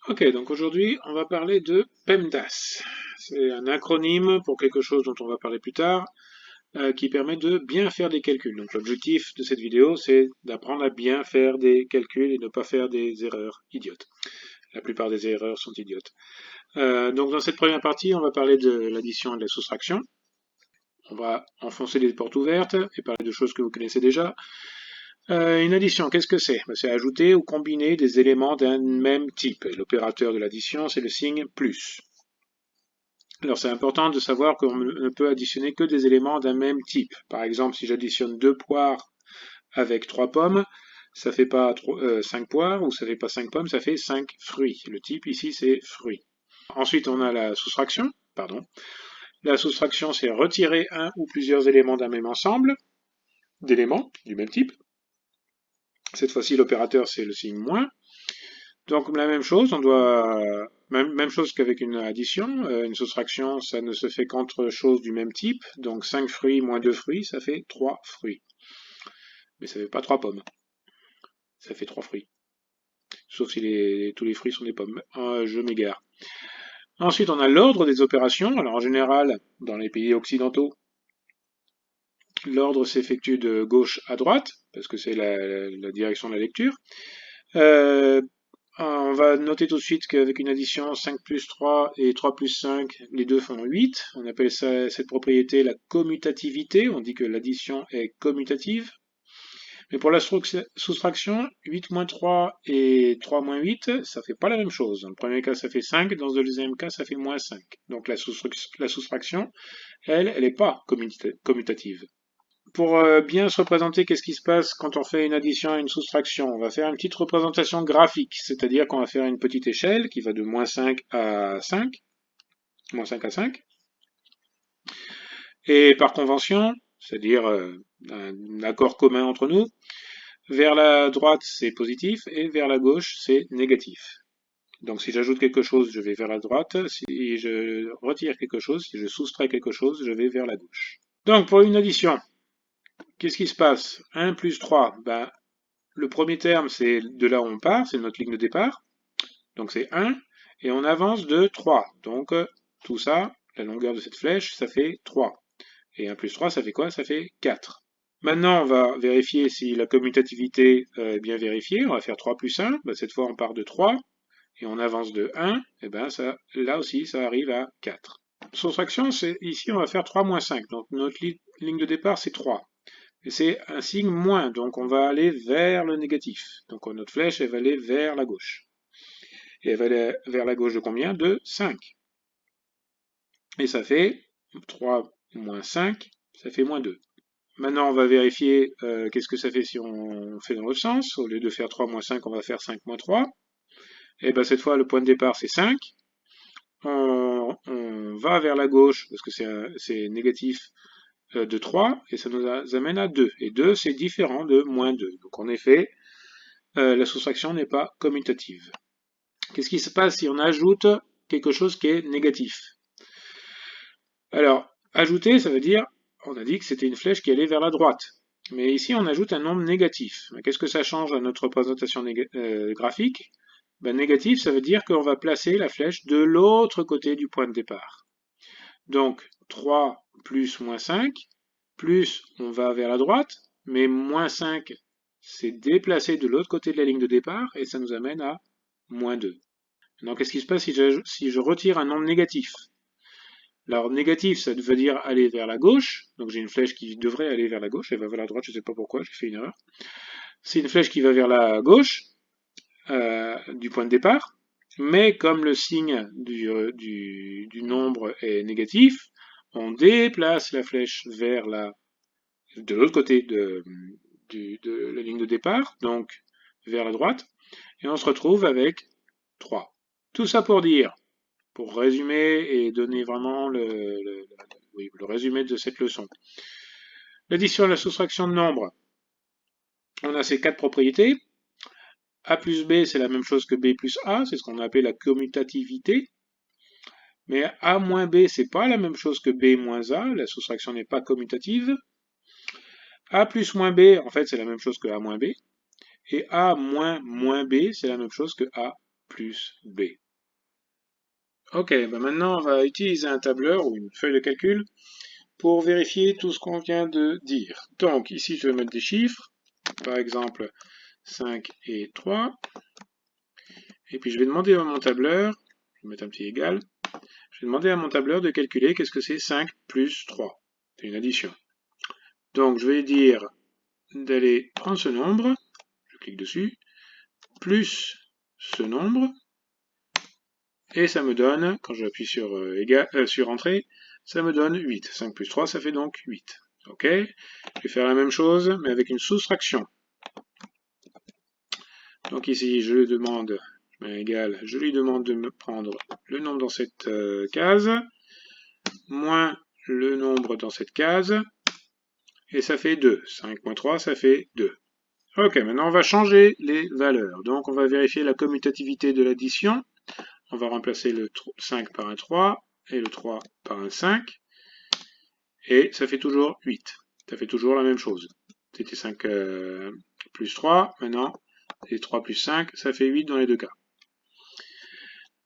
Ok, donc aujourd'hui, on va parler de PEMDAS. C'est un acronyme pour quelque chose dont on va parler plus tard, qui permet de bien faire des calculs. Donc l'objectif de cette vidéo, c'est d'apprendre à bien faire des calculs et ne pas faire des erreurs idiotes. La plupart des erreurs sont idiotes. Donc dans cette première partie, on va parler de l'addition et de la soustraction. On va enfoncer des portes ouvertes et parler de choses que vous connaissez déjà. Une addition, qu'est-ce que c'est? C'est ajouter ou combiner des éléments d'un même type. L'opérateur de l'addition, c'est le signe plus. Alors c'est important de savoir qu'on ne peut additionner que des éléments d'un même type. Par exemple, si j'additionne 2 poires avec 3 pommes, ça fait pas 5 poires, ou ça fait pas 5 pommes, ça fait 5 fruits. Le type ici, c'est fruits. Ensuite, on a la soustraction. La soustraction, c'est retirer un ou plusieurs éléments d'un même ensemble d'éléments du même type. Cette fois-ci, l'opérateur, c'est le signe moins. Donc la même chose, on doit même chose qu'avec une addition, une soustraction, ça ne se fait qu'entre choses du même type. Donc 5 fruits moins 2 fruits, ça fait 3 fruits. Mais ça fait pas 3 pommes. Ça fait 3 fruits. Sauf si tous les fruits sont des pommes. Je m'égare. Ensuite, on a l'ordre des opérations. Alors en général, dans les pays occidentaux, l'ordre s'effectue de gauche à droite, parce que c'est la direction de la lecture. On va noter tout de suite qu'avec une addition 5 plus 3 et 3 plus 5, les deux font 8. On appelle cette propriété la commutativité. On dit que l'addition est commutative. Mais pour la soustraction, 8 moins 3 et 3 moins 8, ça fait pas la même chose. Dans le premier cas, ça fait 5. Dans le deuxième cas, ça fait moins 5. Donc la soustraction, elle n'est pas commutative. Pour bien se représenter qu'est-ce qui se passe quand on fait une addition et une soustraction, on va faire une petite représentation graphique, c'est-à-dire qu'on va faire une petite échelle qui va de moins 5 à 5, moins 5 à 5, et par convention, c'est-à-dire un accord commun entre nous, vers la droite c'est positif et vers la gauche c'est négatif. Donc si j'ajoute quelque chose, je vais vers la droite, si je retire quelque chose, si je soustrais quelque chose, je vais vers la gauche. Donc pour une addition, qu'est-ce qui se passe? 1 plus 3, ben, le premier terme, c'est de là où on part, c'est notre ligne de départ. Donc c'est 1. Et on avance de 3. Donc tout ça, la longueur de cette flèche, ça fait 3. Et 1 plus 3, ça fait quoi? Ça fait 4. Maintenant, on va vérifier si la commutativité est bien vérifiée. On va faire 3 plus 1. Ben, cette fois, on part de 3. Et on avance de 1. Et ben, ça, là aussi, ça arrive à 4. Soustraction, c'est ici, on va faire 3 moins 5. Donc notre ligne de départ, c'est 3. Et c'est un signe moins, donc on va aller vers le négatif. Donc notre flèche, elle va aller vers la gauche. Et elle va aller vers la gauche de combien? De 5. Et ça fait 3 moins 5, ça fait moins 2. Maintenant, on va vérifier qu'est-ce que ça fait si on fait dans l'autre sens. Au lieu de faire 3 moins 5, on va faire 5 moins 3. Et bien cette fois, le point de départ, c'est 5. On va vers la gauche, parce que c'est négatif de 3, et ça nous amène à 2. Et 2, c'est différent de moins 2. Donc en effet, la soustraction n'est pas commutative. Qu'est-ce qui se passe si on ajoute quelque chose qui est négatif? Alors, ajouter, ça veut dire, on a dit que c'était une flèche qui allait vers la droite. Mais ici, on ajoute un nombre négatif. Qu'est-ce que ça change à notre représentation graphique? Ben, négatif, ça veut dire qu'on va placer la flèche de l'autre côté du point de départ. Donc, 3 plus moins 5, plus on va vers la droite, mais moins 5, c'est déplacé de l'autre côté de la ligne de départ, et ça nous amène à moins 2. Maintenant, qu'est-ce qui se passe si je retire un nombre négatif? Alors, négatif, ça veut dire aller vers la gauche. Donc, j'ai une flèche qui devrait aller vers la gauche. Elle va vers la droite, je ne sais pas pourquoi, j'ai fait une erreur. C'est une flèche qui va vers la gauche du point de départ. Mais comme le signe du nombre est négatif, on déplace la flèche vers de l'autre côté de la ligne de départ, donc vers la droite, et on se retrouve avec 3. Tout ça pour dire, pour résumer et donner vraiment le résumé de cette leçon. L'addition et la soustraction de nombres, on a ces 4 propriétés. A plus B, c'est la même chose que B plus A, c'est ce qu'on appelle la commutativité. Mais A moins B, c'est pas la même chose que B moins A, la soustraction n'est pas commutative. A plus moins B, en fait, c'est la même chose que A moins B. Et A moins moins B, c'est la même chose que A plus B. Ok, ben maintenant on va utiliser un tableur ou une feuille de calcul pour vérifier tout ce qu'on vient de dire. Donc ici je vais mettre des chiffres, par exemple 5 et 3. Et puis je vais demander à mon tableur, je vais mettre un petit égal, je vais demander à mon tableur de calculer qu'est-ce que c'est 5 plus 3. C'est une addition. Donc je vais dire d'aller prendre ce nombre, je clique dessus, plus ce nombre, et ça me donne, quand j'appuie sur, sur Entrée, ça me donne 8. 5 plus 3, ça fait donc 8. Ok, je vais faire la même chose, mais avec une soustraction. Donc ici, je lui demande, je mets un égal, je lui demande de me prendre le nombre dans cette case, moins le nombre dans cette case, et ça fait 2. 5 moins 3, ça fait 2. Ok, maintenant on va changer les valeurs. Donc on va vérifier la commutativité de l'addition. On va remplacer le 5 par un 3 et le 3 par un 5. Et ça fait toujours 8. Ça fait toujours la même chose. C'était 5 plus 3. Maintenant, c'est 3 plus 5. Ça fait 8 dans les deux cas.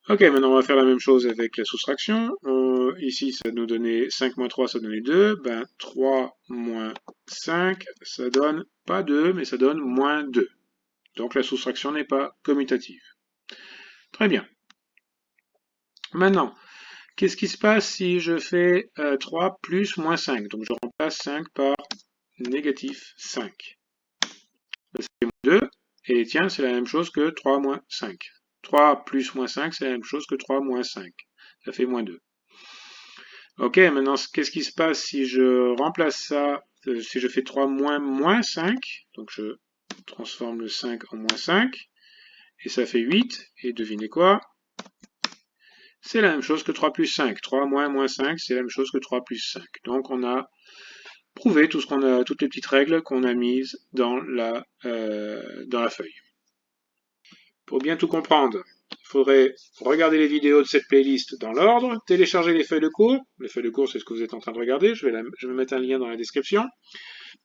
Ok, maintenant on va faire la même chose avec la soustraction. Ici, ça nous donnait 5 moins 3, ça donnait 2. Ben, 3 moins 5, ça donne pas 2, mais ça donne moins 2. Donc la soustraction n'est pas commutative. Très bien. Maintenant, qu'est-ce qui se passe si je fais 3 plus moins 5? Donc je remplace 5 par négatif 5. Ça fait moins 2, et tiens, c'est la même chose que 3 moins 5. 3 plus moins 5, c'est la même chose que 3 moins 5. Ça fait moins 2. Ok, maintenant, qu'est-ce qui se passe si je remplace ça, si je fais 3 moins moins 5, donc je transforme le 5 en moins 5, et ça fait 8, et devinez quoi? C'est la même chose que 3 plus 5. 3 moins moins 5, c'est la même chose que 3 plus 5. Donc on a prouvé tout ce qu'on a, toutes les petites règles qu'on a mises dans la feuille. Pour bien tout comprendre, il faudrait regarder les vidéos de cette playlist dans l'ordre, télécharger les feuilles de cours. Les feuilles de cours, c'est ce que vous êtes en train de regarder. Je vais mettre un lien dans la description.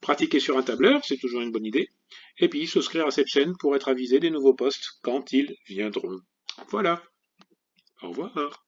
Pratiquer sur un tableur, c'est toujours une bonne idée. Et puis, souscrire à cette chaîne pour être avisé des nouveaux posts quand ils viendront. Voilà. Au revoir.